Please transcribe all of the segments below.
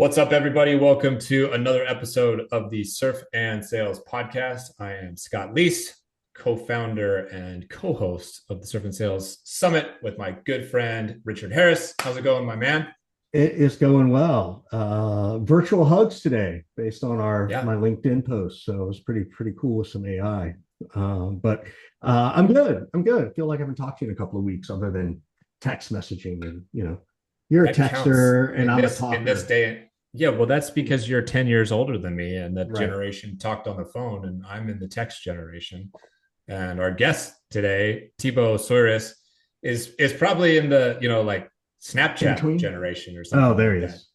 What's up, everybody? Welcome to another episode of the Surf and Sales Podcast. I am Scott Leese, co-founder and co-host of the Surf and Sales Summit with my good friend Richard Harris. How's it going, my man? It is going well. Virtual hugs today, based on Yeah, my LinkedIn post. So it was pretty cool with some AI. But I'm good. I'm good. I feel like I haven't talked to you in a couple of weeks, other than text messaging. And you're a that counts texter, and in I'm a this talker. day. Yeah, well, that's because you're 10 years older than me, and that Right. generation talked on the phone, and I'm in the text generation. And our guest today, Thibaut Souyris, is probably in the like In Snapchat between. generation or Oh, something there like he that. is.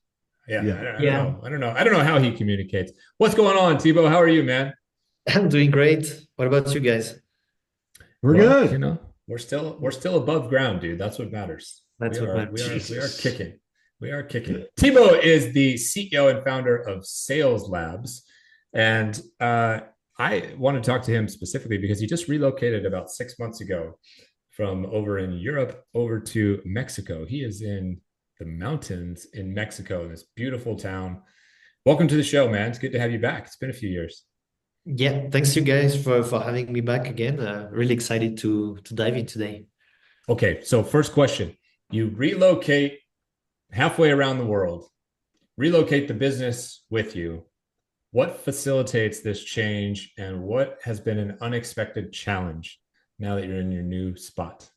Yeah, Yeah. I don't Yeah, know. I don't know how he communicates. What's going on, Thibaut? How are you, man? I'm doing great. What about you guys? We're Well, good. we're still above ground, dude. That's what matters. We That's what are we matters. are we are Jesus. kicking. We are kicking. Thibaut is the CEO and founder of Sales Labs, and I want to talk to him specifically because he just relocated about 6 months ago from over in Europe over to Mexico. He is in the mountains in Mexico, in this beautiful town. Welcome to the show, man. It's good to have you back. It's been a few years. Yeah, thanks you guys for having me back again. Really excited to dive in today. Okay, so first question. You relocate halfway around the world, relocate the business with you. What facilitates this change and what has been an unexpected challenge now that you're in your new spot?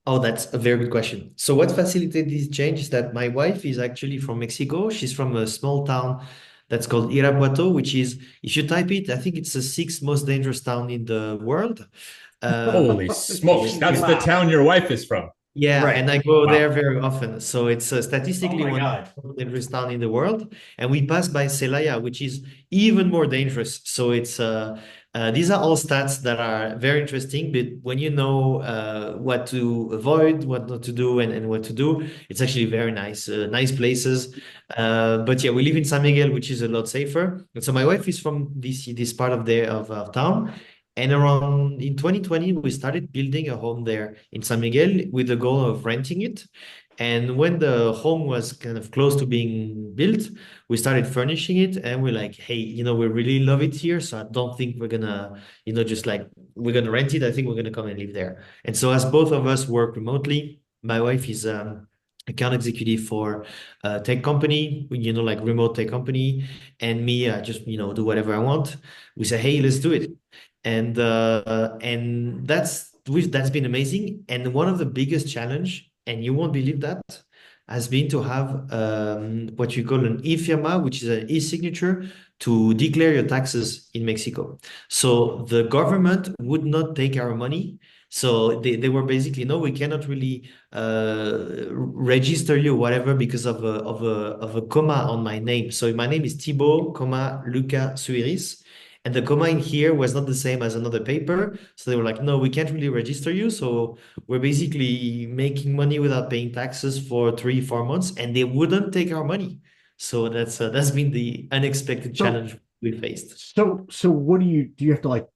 Oh, that's a very good question. So what facilitated this change is that my wife is actually from Mexico. She's from a small town that's called Irapuato, which is, if you type it, I think it's the sixth most dangerous town in the world. Holy smokes. That's the Wow. town your wife is from. Yeah, Right. and I go there Wow. very often. So it's Oh statistically my one of God. the most dangerous town in the world. And we pass by Celaya, which is even more dangerous. So these are all stats that are very interesting. But when you know what to avoid, what not to do, and what to do, it's actually very nice, nice places. But yeah, we live in San Miguel, which is a lot safer. And so my wife is from this part of town. And around in 2020, we started building a home there in San Miguel with the goal of renting it. And when the home was kind of close to being built, we started furnishing it and we're like, hey, we really love it here. So I don't think we're gonna, just like we're gonna rent it. I think we're gonna come and live there. And so as both of us work remotely, my wife is account executive for a tech company, like remote tech company, and me, just do whatever I want. We say, hey, let's do it, and that's been amazing. And one of the biggest challenge, and you won't believe that, has been to have what you call an e-firma, which is an e-signature to declare your taxes in Mexico. So the government would not take our money. So they were basically, no, we cannot really register you, whatever, because of a comma on my name. So my name is Thibaut, Luca Souyris. And the comma in here was not the same as another paper. So they were like, no, we can't really register you. So we're basically making money without paying taxes for 3, 4 months, and they wouldn't take our money. So that's been the unexpected So challenge we faced. so what do you have to like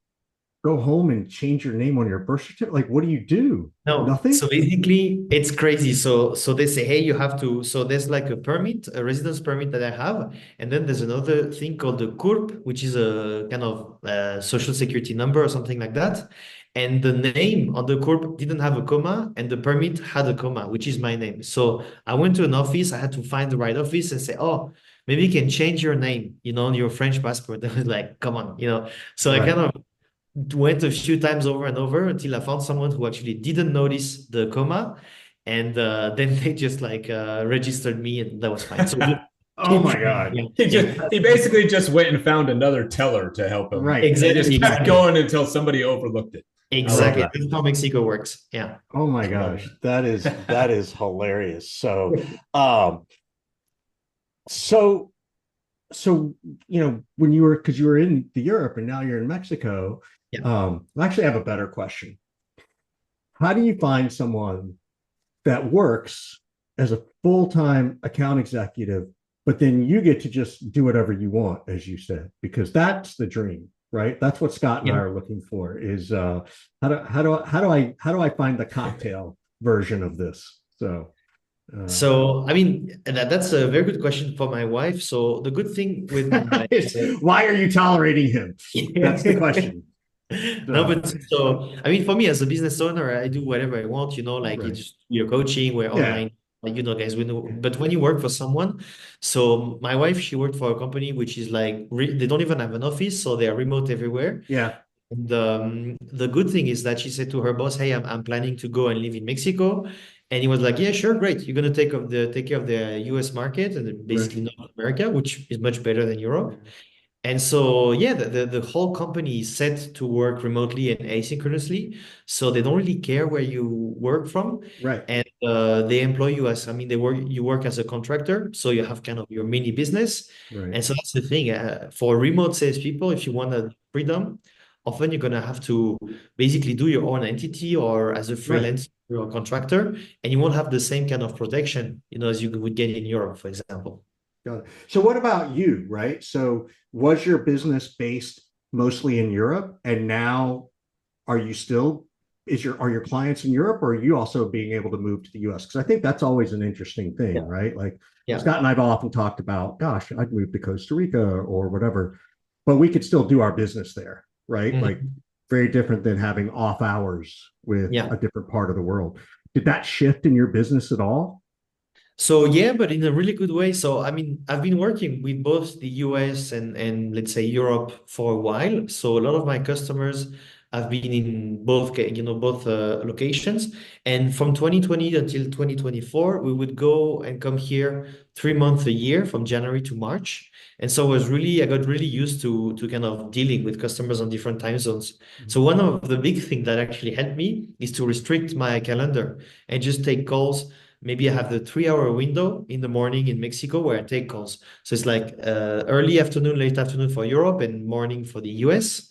go home and change your name on your birth certificate? Like, what do you do? No, Nothing? so basically it's crazy. So they say, hey, you have to. So there's like a permit, a residence permit that I have, and then there's another thing called the CURP, which is a kind of social security number or something like that. And the name on the CURP didn't have a comma, and the permit had a comma, which is my name. So I went to an office. I had to find the right office and say, oh, maybe you can change your name, on your French passport. They was like, come on. So I Right. kind of went a few times over and over until I found someone who actually didn't notice the comma, and then they just like registered me, and that was fine. So Oh my God. yeah, yeah, He basically just went and found another teller to help him. Right. And he just exactly, kept exactly, going until somebody overlooked it. I love exactly. that. That's how Mexico works. Yeah. Oh my I love gosh. That is hilarious. it. Um, so when you were, because you were in the Europe and now you're in Mexico, Yeah. I actually have a better question. How do you find someone that works as a full-time account executive, but then you get to just do whatever you want, as you said, because that's the dream, right? That's what Scott and I Yeah. are looking for is how do I find the cocktail version of this? So So, I mean, that's a very good question for my wife. So the good thing with my Why are you tolerating him? That's the question. No, but so I mean, for me as a business owner, I do whatever I want, like Right. it's your coaching, we're Yeah. online, guys, we know. But when you work for someone, so my wife, she worked for a company which is like they don't even have an office, so they are remote everywhere. Yeah. And the good thing is that she said to her boss, "Hey, I'm planning to go and live in Mexico." And he was like, "Yeah, sure, great. You're gonna take care of the US market and then Right. basically North America, which is much better than Europe." And so, yeah, the whole company is set to work remotely and asynchronously. So they don't really care where you work from. Right. And they employ you as, I mean, you work as a contractor. So you have kind of your mini business. Right. And so that's the thing. For remote salespeople, if you want a freedom, often you're going to have to basically do your own entity or as a Right. freelancer or contractor. And you won't have the same kind of protection, as you would get in Europe, for example. Got it. So what about you, right? So was your business based mostly in Europe, and now are you still are your clients in Europe, or are you also being able to move to the US? Because I think that's always an interesting thing, Yeah. right? Like Yeah. Scott and I've often talked about, gosh, I'd move to Costa Rica or whatever, but we could still do our business there, right? Like very different than having off hours with Yeah. a different part of the world. Did that shift in your business at all? So yeah, but in a really good way. So I mean, I've been working with both the US and let's say Europe for a while. So a lot of my customers have been in both locations. And from 2020 until 2024, we would go and come here 3 months a year from January to March. And so I got really used to kind of dealing with customers on different time zones. So one of the big things that actually helped me is to restrict my calendar and just take calls. Maybe I have the 3 hour window in the morning in Mexico where I take calls. So it's like early afternoon, late afternoon for Europe and morning for the US.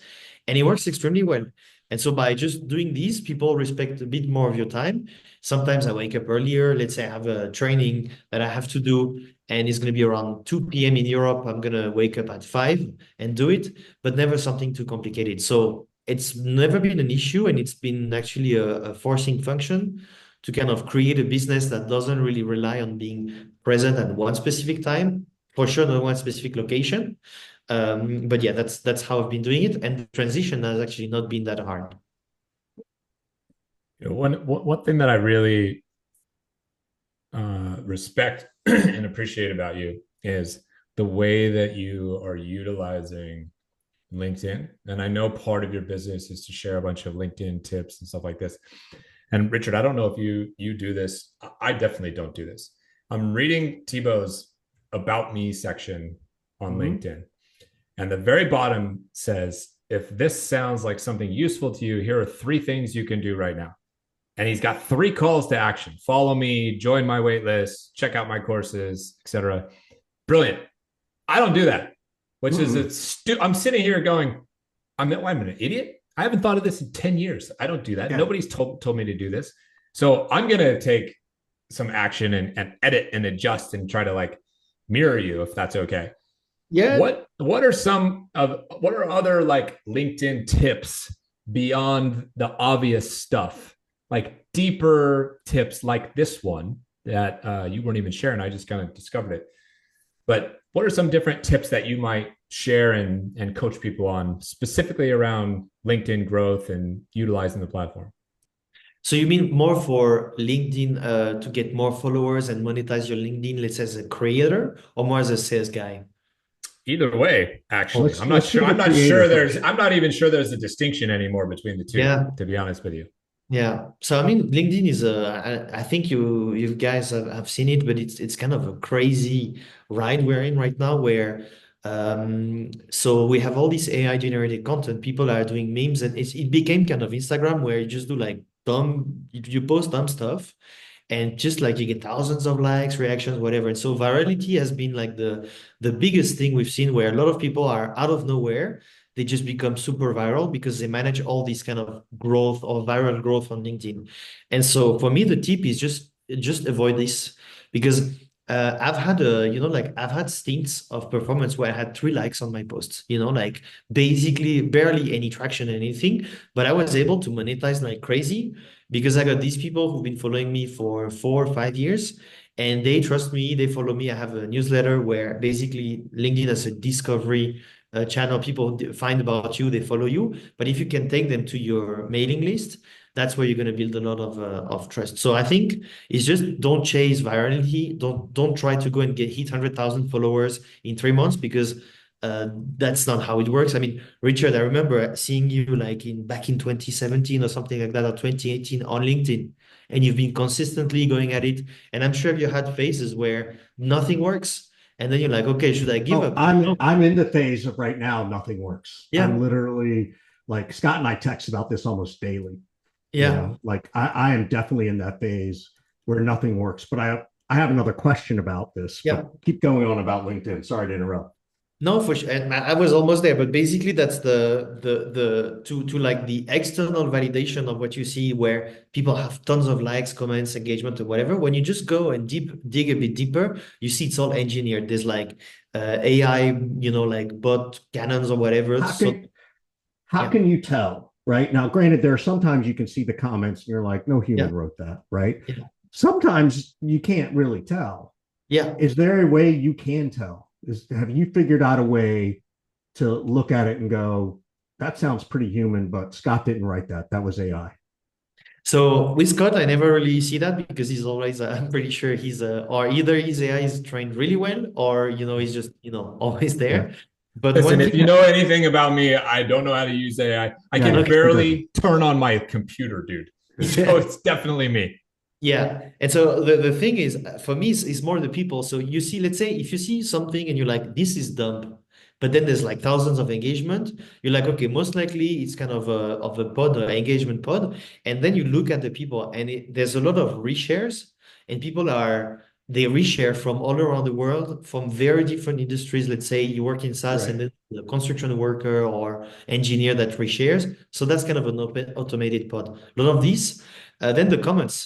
And it works extremely well. And so by just doing these, people respect a bit more of your time. Sometimes I wake up earlier. Let's say I have a training that I have to do, and it's going to be around 2 p.m. in Europe. I'm going to wake up at 5 and do it, but never something too complicated. So it's never been an issue, and it's been actually a forcing function to kind of create a business that doesn't really rely on being present at one specific time, for sure, not one specific location. But yeah, that's how I've been doing it, and the transition has actually not been that hard. One thing that I really respect and appreciate about you is the way that you are utilizing LinkedIn. And I know part of your business is to share a bunch of LinkedIn tips and stuff like this. And Richard, I don't know if you do this. I definitely don't do this. I'm reading Thibaut's About Me section on LinkedIn. And the very bottom says, if this sounds like something useful to you, here are 3 things you can do right now. And he's got 3 calls to action: follow me, join my wait list, check out my courses, etc. Brilliant. I don't do that, which is I'm sitting here going, I'm an idiot. I haven't thought of this in 10 years. I don't do that. Yeah. Nobody's told me to do this. So I'm going to take some action and edit and adjust and try to like mirror you, if that's okay. Yeah. What are other like LinkedIn tips beyond the obvious stuff, like deeper tips like this one that you weren't even sharing? I just kind of discovered it. But what are some different tips that you might share and coach people on, specifically around LinkedIn growth and utilizing the platform? So you mean more for LinkedIn to get more followers and monetize your LinkedIn, let's say as a creator, or more as a sales guy? Either way, actually, I'm not sure. I'm not even sure there's a distinction anymore between the two. Yeah. To be honest with you. Yeah. So I mean, LinkedIn is I think you guys have seen it, but it's kind of a crazy ride we're in right now where so we have all this AI generated content. People are doing memes, and it became kind of Instagram where you just do like you post dumb stuff, and just like you get thousands of likes, reactions, whatever. And so virality has been like the biggest thing we've seen, where a lot of people are out of nowhere. They just become super viral because they manage all these kind of growth or viral growth on LinkedIn. And so for me, the tip is just avoid this, because I've had I've had stints of performance where I had 3 likes on my posts, like basically barely any traction, anything, but I was able to monetize like crazy because I got these people who've been following me for 4 or 5 years, and they trust me, they follow me. I have a newsletter where basically LinkedIn has a discovery channel. People find about you, they follow you. But if you can take them to your mailing list, that's where you're going to build a lot of trust. So I think it's just don't chase virality. Don't try to go and hit 100,000 followers in 3 months, because that's not how it works. I mean, Richard, I remember seeing you like back in 2017 or something like that, or 2018 on LinkedIn, and you've been consistently going at it. And I'm sure you had phases where nothing works, and then you're like, okay, should I give Oh, up? I'm in the phase of right now, nothing works. I'm Yeah, literally like Scott and I text about this almost daily. yeah. Like I am definitely in that phase where nothing works. But I have another question about this, but Yeah. keep going on about LinkedIn. Sorry to interrupt. No, for sure. And I was almost there, but basically that's the to like the external validation of what you see, where people have tons of likes, comments, engagement, or whatever. When you just go and dig a bit deeper, you see it's all engineered. There's like AI, like bot cannons or whatever. How So can how yeah, can you tell, right? Now, granted, there are sometimes you can see the comments and you're like, no yeah, human wrote that, right? yeah, Sometimes you can't really tell. yeah. Is there a way you can tell? Have you figured out a way to look at it and go, that sounds pretty human, but Scott didn't write that. That was AI. So with Scott, I never really see that, because he's always, I'm pretty sure or either his AI is trained really well, or, he's just, always Yeah. there. But Listen, one if thing, you know anything about me, I don't know how to use AI. I Yeah, can yeah. okay, He doesn't. barely turn on my computer, dude. So it's definitely me. yeah. And so the thing is, for me, is more the people. So you see, let's say if you see something and you're like, this is dumb, but then there's like thousands of engagement, you're like, okay, most likely it's kind of a pod or engagement pod. And then you look at the people, and there's a lot of reshares, and they reshare from all around the world, from very different industries. Let's say you work in SaaS, and Right. then a construction worker or engineer that reshares. So that's kind of an automated pod. A lot of these. Then the comments,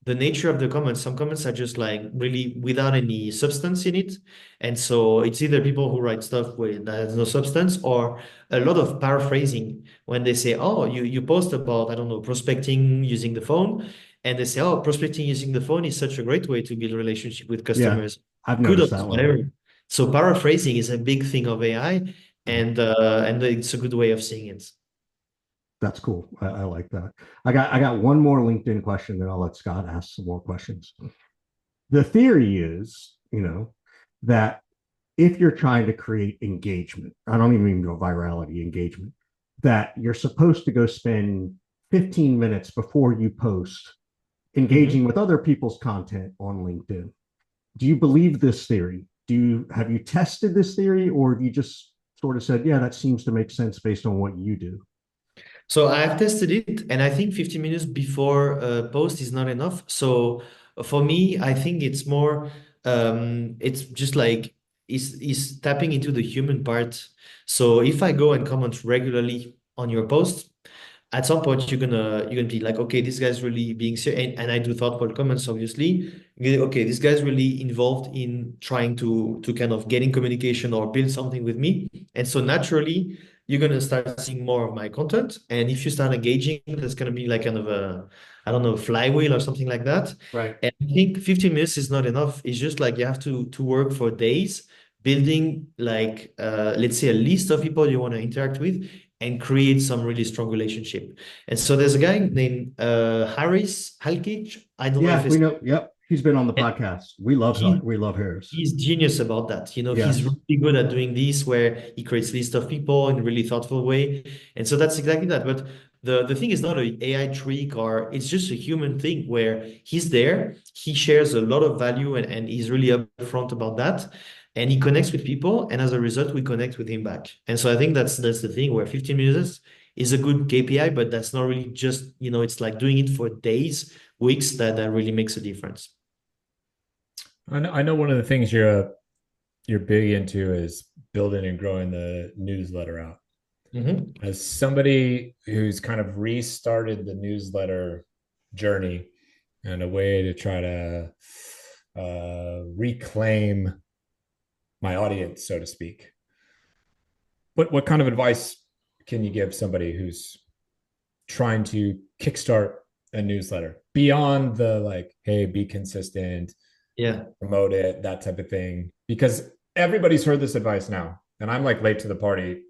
the nature of the comments. Some comments are just like really without any substance in it. And so it's either people who write stuff that has no substance, or a lot of paraphrasing when they say, oh, you post about, I don't know, prospecting using the phone. And they say, oh, prospecting using the phone is such a great way to build a relationship with Yeah. customers. I've noticed Kudos, that one. whatever. So paraphrasing is a big thing of AI, and it's a good way of seeing it. That's cool. I like that. I got one more LinkedIn question, then I'll let Scott ask some more questions. The theory is, that if you're trying to create engagement, I don't even mean go virality engagement, that you're supposed to go spend 15 minutes before you post Mhm. engaging with other people's content on LinkedIn. Do you believe this theory? Have you tested this theory, or have you just sort of said, yeah, that seems to make sense based on what you do? So I've tested it, and I think 15 minutes before post is not enough. So for me, I think it's just like is tapping into the human part. So if I go and comment regularly on your post, at some point you're gonna be like, okay, this guy's really being serious, and I do thoughtful comments, obviously. Okay, this guy's really involved in trying to kind of get in communication or build something with me, and so naturally you're gonna start seeing more of my content. And if you start engaging, there's gonna be like kind of a, I don't know, flywheel or something like that. Right. And I think 15 minutes is not enough. It's just like you have to work for days building like let's say a list of people you want to interact with, and create some really strong relationship. And so there's a guy named Harris Halkich. I don't know if Yeah, it's we know. Yep. He's been on the and podcast. We love he we love Harris. he's genius about that. He's Yes. really good at doing this, where he creates list of people in a really thoughtful way. And so that's exactly that. But the thing is not an AI trick, or it's just a human thing where he's there, he shares a lot of value, and he's really upfront about that. And he connects with people, and as a result, we connect with him back. And so I think that's the thing, where 15 minutes is a good KPI, but that's not really just, it's like doing it for days, weeks, that really makes a difference. I know one of the things you're big into is building and growing the newsletter out. Mhm. As somebody who's kind of restarted the newsletter journey and a way to try to reclaim my audience, so to speak, what kind of advice can you give somebody who's trying to kickstart a newsletter beyond the like, hey, be consistent, Yeah. promote it, that type of thing. Because everybody's heard this advice now. And I'm like late to the party,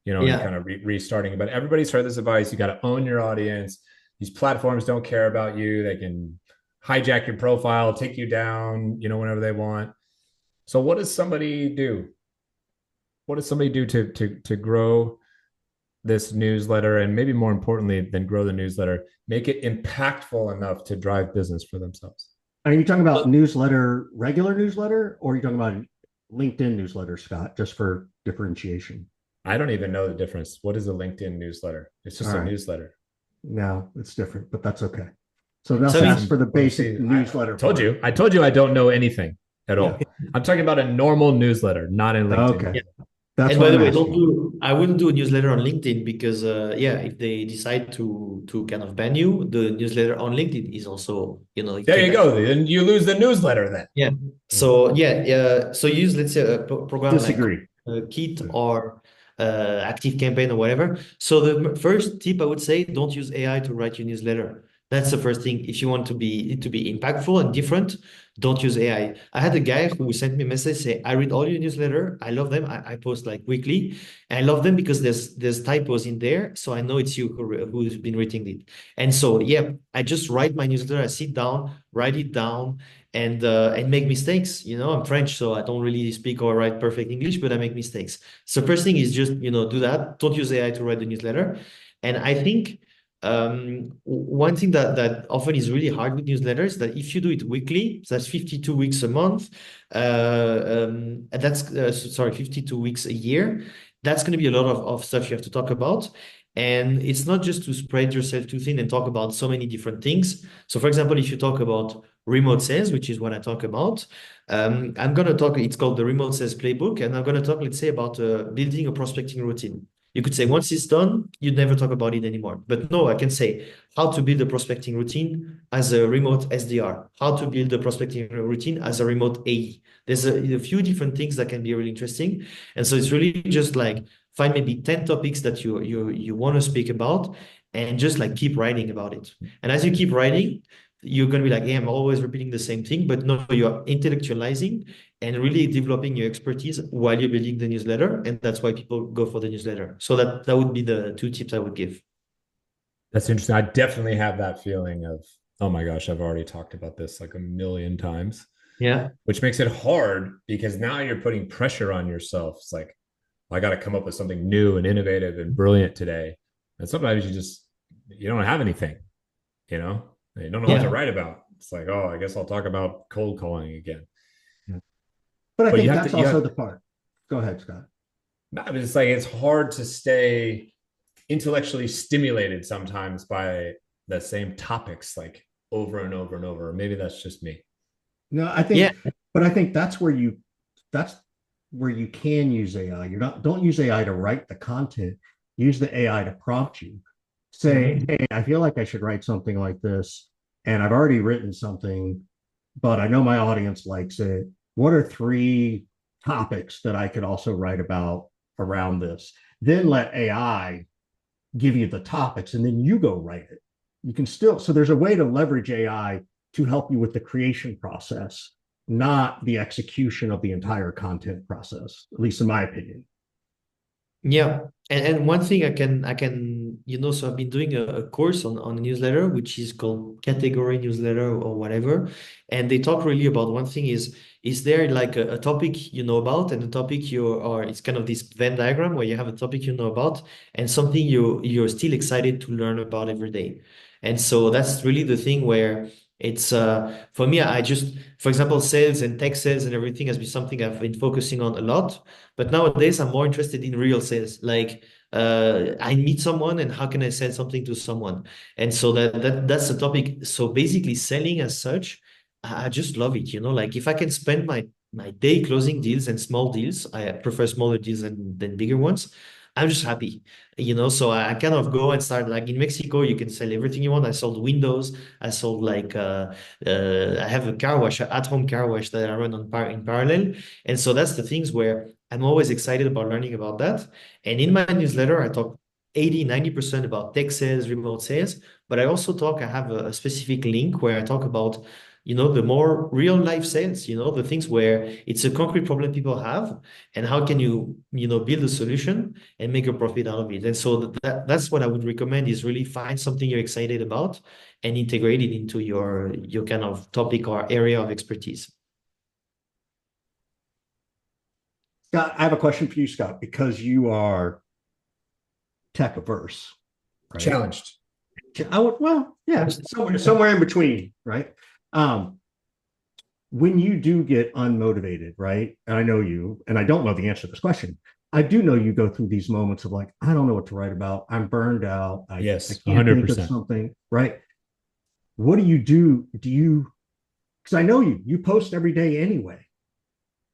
and Yeah. kind of restarting. But everybody's heard this advice. You got to own your audience. These platforms don't care about you. They can hijack your profile, take you down, whenever they want. So what does somebody do? What does somebody do to grow this newsletter, and maybe more importantly than grow the newsletter, make it impactful enough to drive business for themselves? Are you talking about newsletter, regular newsletter, or are you talking about LinkedIn newsletter, Scott, just for differentiation? I don't even know the difference. What is a LinkedIn newsletter? It's All just a right. newsletter. No, it's different, but that's okay. So let's So ask for the Let me basic see. newsletter. I told you I don't know anything at Yeah. all. I'm talking about a normal newsletter, not in LinkedIn. Okay. yeah. That's And what by the I'm way, asking. I wouldn't do a newsletter on LinkedIn because if they decide to kind of ban you, the newsletter on LinkedIn is also, it There can you ban. go. Then you lose the newsletter then. Yeah. So so use, let's say, a program like Disagree. Kit or Active Campaign or whatever. So the first tip I would say, don't use AI to write your newsletter. That's the first thing. If you want to be impactful and different, don't use AI. I had a guy who sent me a message say, I read all your newsletter. I love them. I post like weekly. And I love them because there's typos in there. So I know it's you who's been reading it. And so yeah, I just write my newsletter. I sit down, write it down, and make mistakes. I'm French, so I don't really speak or write perfect English, but I make mistakes. So first thing is just do that. Don't use AI to write the newsletter. And I think one thing that often is really hard with newsletters, that if you do it weekly, so that's 52 weeks a month, and that's sorry, 52 weeks a year. That's going to be a lot of stuff you have to talk about. And it's not just to spread yourself too thin and talk about so many different things. So for example, if you talk about remote sales, which is what I talk about, I'm going to talk, it's called the Remote Sales Playbook. And I'm going to talk, let's say, about building a prospecting routine. You could say once it's done, you'd never talk about it anymore. But no, I can say how to build a prospecting routine as a remote SDR, how to build a prospecting routine as a remote AE. There's a few different things that can be really interesting. And so it's really just like find maybe 10 topics that you want to speak about and just like keep writing about it. And as you keep writing, you're going to be like, hey, I'm always repeating the same thing, but no, you're intellectualizing and really developing your expertise while you're building the newsletter. And that's why people go for the newsletter. So that would be the two tips I would give. That's interesting. I definitely have that feeling of, oh my gosh, I've already talked about this like a million times, Yeah. which makes it hard because now you're putting pressure on yourself. It's like, I got to come up with something new and innovative and brilliant today. And sometimes you don't have anything, you know, you don't know what to Yeah. write about. It's like, oh, I guess I'll talk about cold calling again. Yeah. But I But you think have that's to, you also have, the part. Go ahead, Scott. it's like, it's hard to stay intellectually stimulated sometimes by the same topics, like over and over and over. Maybe that's just me. No, I Yeah. think, but I think that's where you can use AI. Don't use AI to write the content. Use the AI to prompt you. Say, hey, I feel like I should write something like this, and I've already written something, but I know my audience likes it. What are three topics that I could also write about around this? Then let AI give you the topics, and then you go write it. You can still, so there's a way to leverage AI to help you with the creation process, not the execution of the entire content process, at least in my opinion. Yeah. And one thing so I've been doing a course on a newsletter, which is called category newsletter or whatever. And they talk really about one thing is there like a topic you know about and a topic or it's kind of this Venn diagram where you have a topic you know about and something you're still excited to learn about every day. And so that's really the thing where it's for me, for example, sales and tech sales and everything has been something I've been focusing on a lot. But nowadays, I'm more interested in real sales. Like I meet someone, and how can I sell something to someone? And so that's the topic. So basically, selling as such, I just love it. Like if I can spend my day closing deals and small deals, I prefer smaller deals than bigger ones. I'm just happy, So I kind of go and start like in Mexico. You can sell everything you want. I sold windows. I sold like I have a car wash, an at-home car wash that I run in parallel. And so that's the things where I'm always excited about learning about that. And in my newsletter, I talk 80-90% about tech sales, remote sales, but I also I have a specific link where I talk about the more real life sales, the things where it's a concrete problem people have, and how can you, build a solution and make a profit out of it. And so that's what I would recommend, is really find something you're excited about and integrate it into your kind of topic or area of expertise. Scott, I have a question for you, Scott, because you are tech averse, right? Challenged. Well, yeah, somewhere in between, right? When you do get unmotivated, right? And I know you, and I don't know the answer to this question. I do know you go through these moments of like, I don't know what to write about. I'm burned out. I can't 100%. think of something, right? What do you do? Because I know you post every day anyway.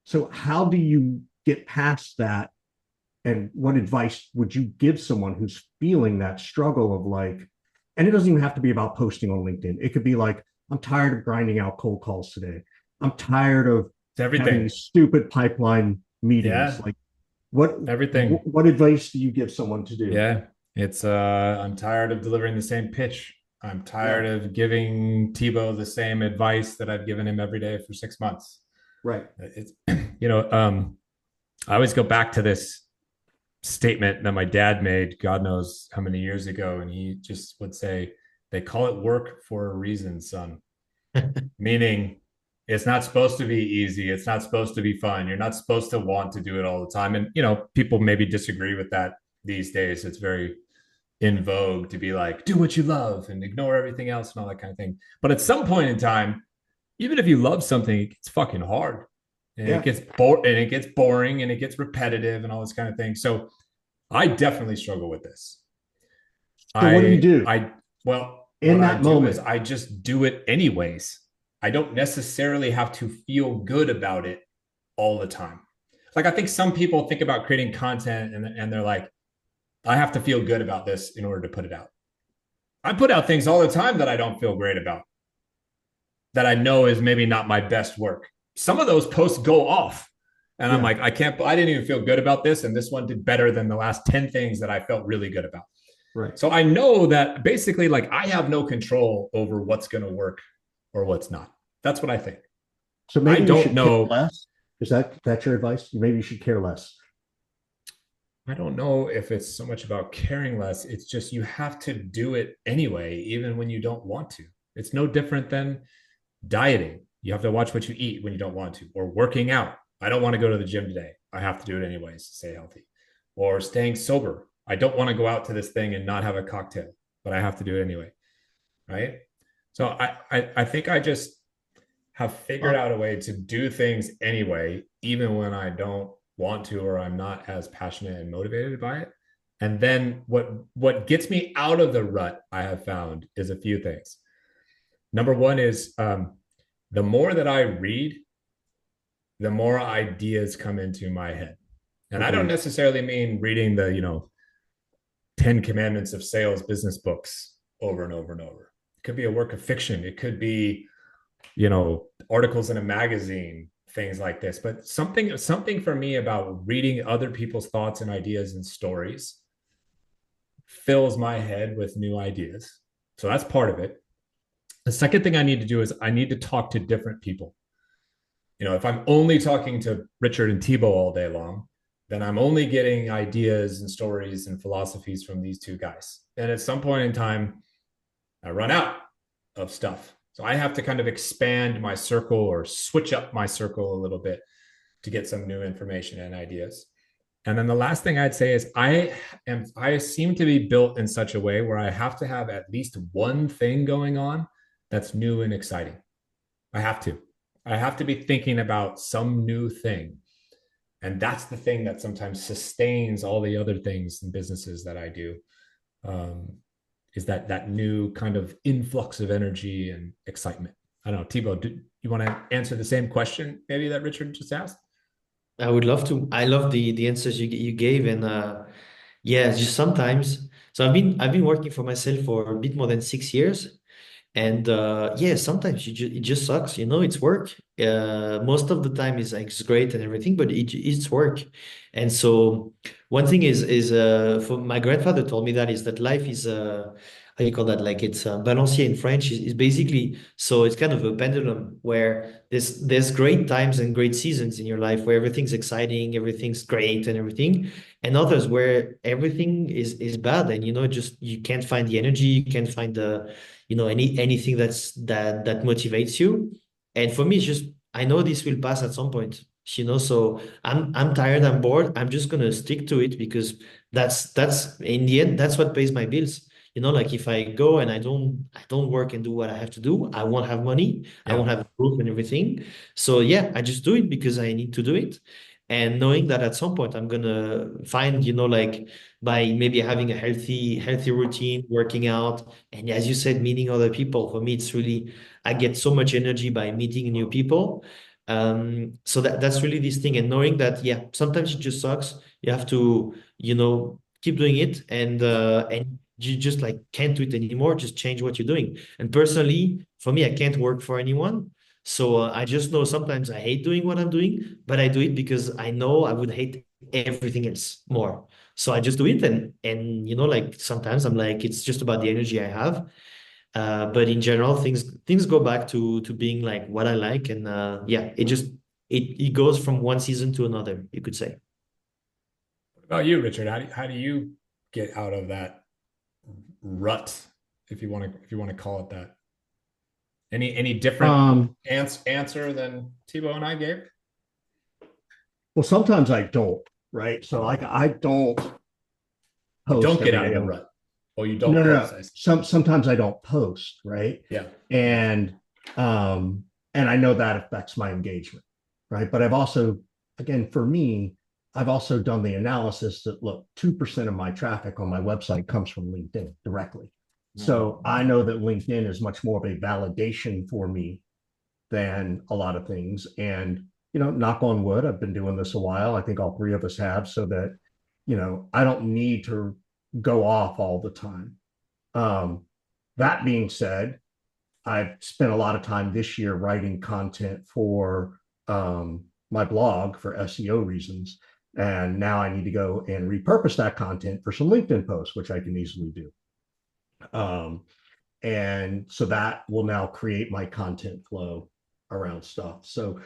So how do you get past that? And what advice would you give someone who's feeling that struggle of like, and it doesn't even have to be about posting on LinkedIn. It could be like, I'm tired of grinding out cold calls today. I'm tired of having these stupid pipeline meetings. Yeah. Like everything. What advice do you give someone to do? Yeah. It's I'm tired of delivering the same pitch. I'm tired of giving Thibaut the same advice that I've given him every day for 6 months. Right. It's I always go back to this statement that my dad made, God knows how many years ago, and he just would say, they call it work for a reason, son. Meaning it's not supposed to be easy. It's not supposed to be fun. You're not supposed to want to do it all the time. And, people maybe disagree with that these days. It's very in vogue to be like, do what you love and ignore everything else and all that kind of thing. But at some point in time, even if you love something, it gets fucking hard. And it gets boring and it gets repetitive and all this kind of thing. So I definitely struggle with this. So what do you do? In that moment, I just do it anyways. I don't necessarily have to feel good about it all the time. Like, I think some people think about creating content and they're like, I have to feel good about this in order to put it out. I put out things all the time that I don't feel great about, that I know is maybe not my best work. Some of those posts go off and I'm like, I didn't even feel good about this. And this one did better than the last 10 things that I felt really good about. Right. So I know that basically, like, I have no control over what's going to work or what's not. That's what I think. So maybe you should care less. Is that your advice? Maybe you should care less. I don't know if it's so much about caring less. It's just you have to do it anyway, even when you don't want to. It's no different than dieting. You have to watch what you eat when you don't want to, or working out. I don't want to go to the gym today. I have to do it anyways to stay healthy. Or staying sober. I don't want to go out to this thing and not have a cocktail, but I have to do it anyway. Right. So I think I just have figured out a way to do things anyway, even when I don't want to, or I'm not as passionate and motivated by it. And then what gets me out of the rut, I have found, is a few things. Number one is the more that I read, the more ideas come into my head. And I don't necessarily mean reading the, 10 Commandments of Sales business books over and over and over. It could be a work of fiction. It could be, articles in a magazine, things like this. But something for me about reading other people's thoughts and ideas and stories fills my head with new ideas. So that's part of it. The second thing I need to do is I need to talk to different people. If I'm only talking to Richard and Thibaut all day long, then I'm only getting ideas and stories and philosophies from these two guys. And at some point in time, I run out of stuff. So I have to kind of expand my circle or switch up my circle a little bit to get some new information and ideas. And then the last thing I'd say is I seem to be built in such a way where I have to have at least one thing going on that's new and exciting. I have to be thinking about some new thing. And that's the thing that sometimes sustains all the other things and businesses that I do, is that new kind of influx of energy and excitement. I don't know, Thibaut, do you want to answer the same question maybe that Richard just asked? I would love to. I love the answers you gave, and just sometimes. So I've been working for myself for a bit more than 6 years. And sometimes it just sucks, it's work. Most of the time it's great and everything, but it's work. And so one thing is for my grandfather told me that life is how you call that? Like it's balancier in French is basically, so it's kind of a pendulum where there's great times and great seasons in your life where everything's exciting, everything's great and everything, and others where everything is bad and just you can't find the energy, you can't find the anything that motivates you. And for me, it's just I know this will pass at some point, so I'm tired, I'm bored, I'm just gonna stick to it because that's in the end, that's what pays my bills. Like if I go and I don't work and do what I have to do, I won't have money, I Yeah. won't have proof and everything. So yeah, I just do it because I need to do it. And knowing that at some point I'm gonna find, like by maybe having a healthy routine, working out, and as you said, meeting other people. For me, it's really I get so much energy by meeting new people. So that's really this thing, and knowing that, yeah, sometimes it just sucks. You have to, keep doing it, and you just like can't do it anymore. Just change what you're doing. And personally, for me, I can't work for anyone. So I just know sometimes I hate doing what I'm doing, but I do it because I know I would hate everything else more. So I just do it, and like sometimes I'm like it's just about the energy I have. But in general, things go back to being like what I like, and yeah, it goes from one season to another, you could say. What about you, Richard? How do you get out of that rut, if you want to call it that? Any different answer than Thibaut and I gave? Well, sometimes I don't, right? So like I don't You post don't get every out of day. the rut. Oh, you No, don't no, post. no. Sometimes I don't post, right? Yeah. And and I know that affects my engagement, right? But I've also, again, for me, I've also done the analysis that look, 2% of my traffic on my website comes from LinkedIn directly. So I know that LinkedIn is much more of a validation for me than a lot of things. And, knock on wood, I've been doing this a while. I think all three of us have, so that, I don't need to go off all the time. Um, that being said, I've spent a lot of time this year writing content for my blog for SEO reasons. And now I need to go and repurpose that content for some LinkedIn posts, which I can easily do. Um, and so that will now create my content flow around stuff. So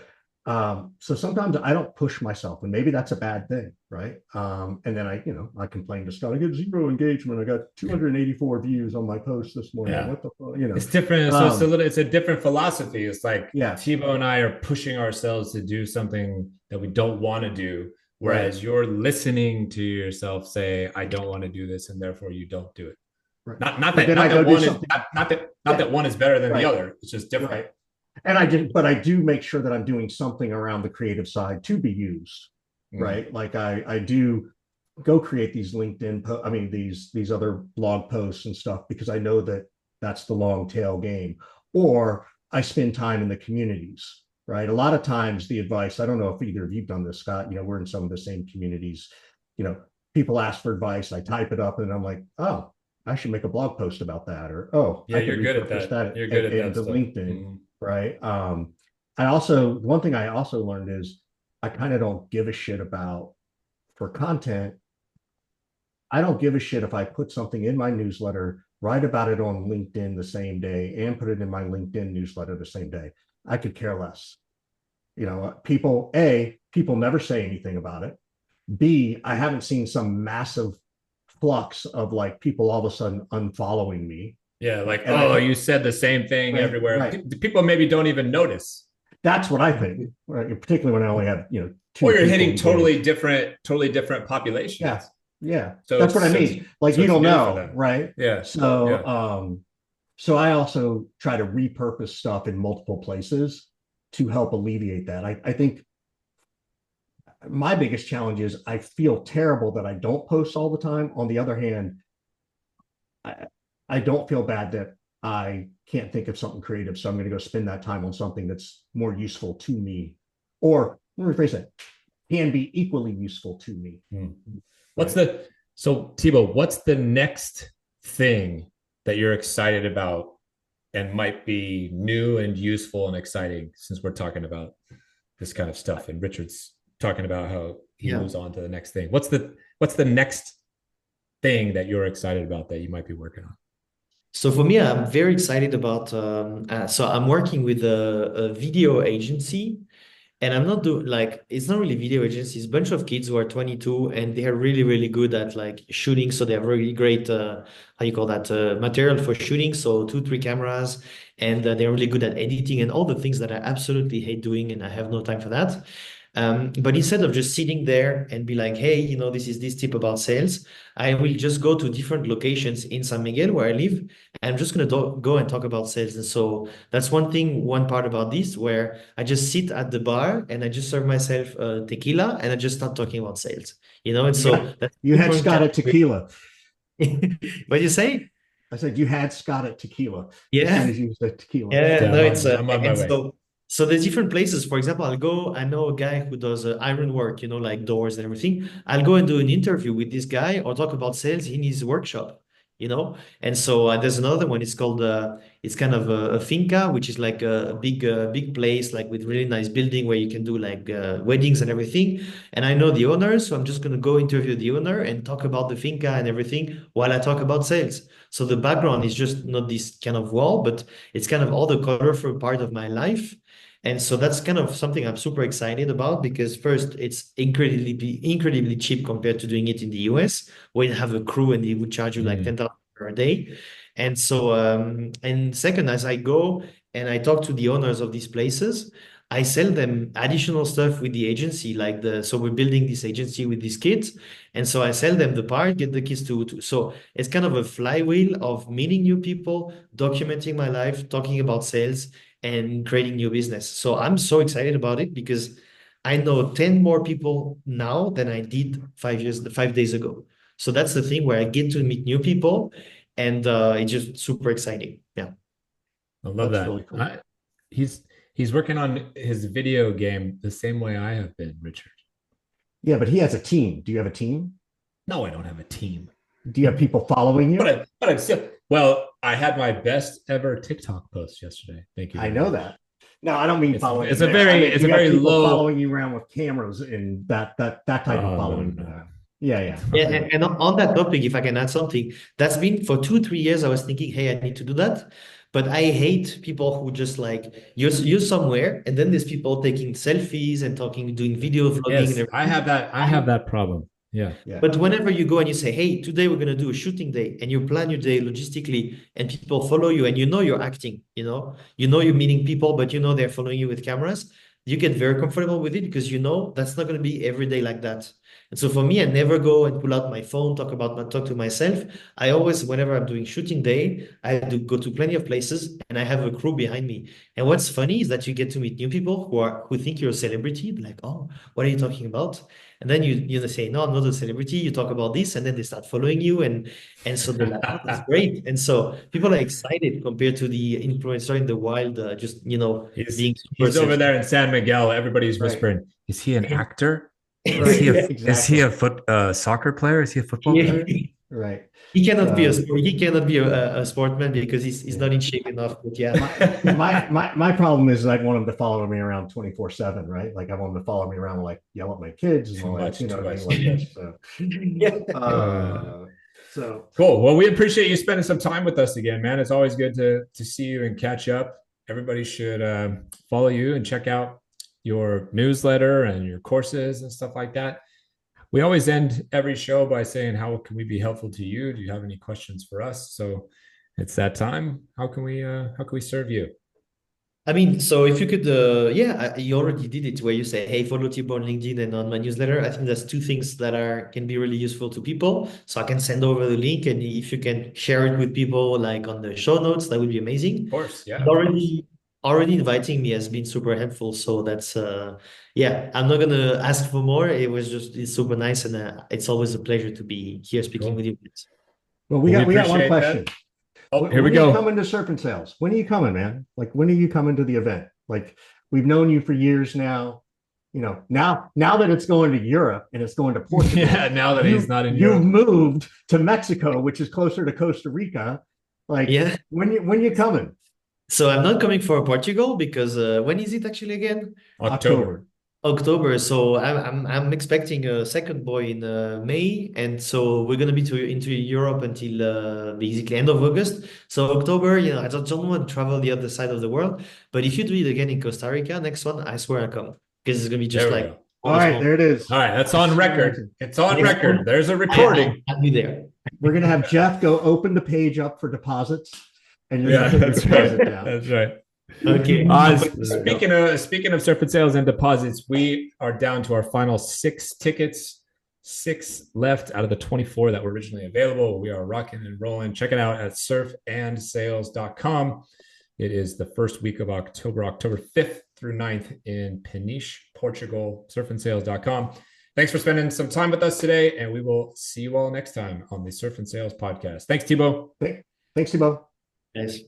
sometimes I don't push myself, and maybe that's a bad thing, right? And then I complain to Scott, I get 0 engagement. I got 284 views on my post this morning. Yeah. What the fuck, It's different. So it's a different philosophy. It's like yeah, Thibaut and I are pushing ourselves to do something that we don't want to do, whereas right. you're listening to yourself say, "I don't want to do this," and therefore you don't do it. Right. Not But that then not I that go do one is something. not that one is better than the Right. other. It's just different. Right. And I do make sure that I'm doing something around the creative side to be used, right? Like I do go create these these other blog posts and stuff because I know that that's the long tail game. Or I spend time in the communities, right? A lot of times the advice, I don't know if either of you've done this, Scott, we're in some of the same communities, people ask for advice, I type it up and I'm like, oh, I should make a blog post about that. Or, oh, Yeah, I could you're good at repurpose that. You're good at that into stuff. LinkedIn, right? One thing I also learned is I kind of don't give a shit about for content. I don't give a shit if I put something in my newsletter, write about it on LinkedIn the same day, and put it in my LinkedIn newsletter the same day. I could care less. People never say anything about it. B, I haven't seen some massive flux of like people all of a sudden unfollowing me. Yeah, like, you said the same thing right, everywhere. Right. People maybe don't even notice. That's what I think, right? Particularly when I only have, two. Or you're hitting engaged. totally different populations. Yeah. Yeah. So that's what I mean. Like so you don't know, right? Yeah. So I also try to repurpose stuff in multiple places to help alleviate that. I think my biggest challenge is I feel terrible that I don't post all the time. On the other hand, I don't feel bad that I can't think of something creative. So I'm going to go spend that time on something that's more useful to me, or let me rephrase that, can be equally useful to me. So Thibaut, what's the next thing that you're excited about and might be new and useful and exciting, since we're talking about this kind of stuff and Richard's talking about how he moves on to the next thing? What's the next thing that you're excited about that you might be working on? So for me, I'm very excited about. So I'm working with a video agency, and I'm not doing like it's not really video agency. It's a bunch of kids who are 22, and they are really really good at like shooting. So they have really great how you call that material for shooting. So two three cameras, and they're really good at editing and all the things that I absolutely hate doing, and I have no time for that. But instead of just sitting there and be like, hey, this is this tip about sales, I will just go to different locations in San Miguel where I live, and I'm just going to go and talk about sales. And so that's one part about this, where I just sit at the bar and I just serve myself tequila and I just start talking about sales, and so that's You had Scott at tequila. what do you say? I said you had Scott at tequila as Yeah. soon as you said tequila. Yeah, Yeah, no, it's I'm on my and way. so there's different places. For example, I know a guy who does iron work, like doors and everything. I'll go and do an interview with this guy or talk about sales in his workshop, And so there's another one. It's called it's kind of a finca, which is like a big place, like with really nice building where you can do like weddings and everything. And I know the owner, so I'm just gonna go interview the owner and talk about the finca and everything while I talk about sales. So the background is just not this kind of wall, but it's kind of all the colorful part of my life. And so that's kind of something I'm super excited about because first, it's incredibly cheap compared to doing it in the US, where you have a crew and they would charge you like Mm. 10,000 per day. And so, and second, as I go and I talk to the owners of these places, I sell them additional stuff with the agency, so we're building this agency with these kids. And so I sell them the part, get the kids so it's kind of a flywheel of meeting new people, documenting my life, talking about sales, and creating new business. So I'm so excited about it because I know 10 more people now than I did 5 days ago. So that's the thing where I get to meet new people, and it's just super exciting. Yeah. I love That's that. really cool. He's working on his video game the same way I have been, Richard. Yeah, but he has a team. Do you have a team? No, I don't have a team. Do you have people following you? But I'm still well, I had my best ever TikTok post yesterday. Thank you. I know that. No, I don't mean following. It's a very people low following you around with cameras and that type of following. No. Yeah. Yeah, and on that topic, if I can add something, that's been for 2 3 years. I was thinking, hey, I need to do that, but I hate people who just like you're somewhere, and then there's people taking selfies and doing video vlogging and Yes, I everything. have that. I have that problem. Yeah. But whenever you go and you say, hey, today we're going to do a shooting day, and you plan your day logistically, and people follow you, and you're acting, you're meeting people, but they're following you with cameras, you get very comfortable with it because that's not going to be every day like that. And so for me, I never go and pull out my phone, talk to myself. I always, whenever I'm doing shooting day, I do go to plenty of places and I have a crew behind me. And what's funny is that you get to meet new people who think you're a celebrity, like, oh, what are you talking about? And then you say, no, I'm not a celebrity. You talk about this, and then they start following you, and so they're like, oh, that's great. And so people are excited compared to the influencer in the wild, just being super He's over there in San Miguel. Everybody's Right. whispering, "Is he an actor? Right. Is he a soccer player? Is he a football player?" Right. He cannot be a sportsman because he's not in shape enough. But yeah, My problem is I want him to follow me around 24/7, right? Like I want him to follow me around and like yell at my kids and all that, Too much. like this. So, yeah. So cool. Well, we appreciate you spending some time with us again, man. It's always good to see you and catch up. Everybody should follow you and check out your newsletter and your courses and stuff like that. We always end every show by saying, how can we be helpful to you? Do you have any questions for us? So it's that time. How can we serve you? I mean, so if you could, you already did it where you say, hey, follow Thibaut on LinkedIn and on my newsletter. I think that's two things that can be really useful to people. So I can send over the link, and if you can share it with people like on the show notes, that would be amazing. Of course, yeah. Already inviting me has been super helpful. So that's, I'm not going to ask for more. It's super nice. And it's always a pleasure to be here speaking with you. Well, we got one question. That. Oh, here we go. When are you coming to Serpent Sales? When are you coming, man? Like, when are you coming to the event? Like, we've known you for years now. Now that it's going to Europe and it's going to Portugal. Yeah, now that he's not in Europe. You've moved to Mexico, which is closer to Costa Rica. Like, when you coming? So I'm not coming for Portugal because when is it actually again? October. October. So I'm expecting a second boy in May, and so we're gonna be into Europe until basically end of August. So October, I don't want to travel the other side of the world. But if you do it again in Costa Rica, next one, I swear I come because it's gonna be just There we like go. All right, there it is. All right, that's on record. It's on next record. one, There's a recording. I'll be there. We're gonna have Jeff go open the page up for deposits, and you're Yeah, gonna put your that's deposit right. down. That's right. Okay. Speaking of surf and sales and deposits, we are down to our final 6 tickets, 6 left out of the 24 that were originally available. We are rocking and rolling. Check it out at surfandsales.com. It is the first week of October 5th through 9th in Peniche, Portugal. Surfandsales.com. Thanks for spending some time with us today, and we will see you all next time on the Surf and Sales podcast. Thanks, Thibaut. Thanks, Thibaut. Yes.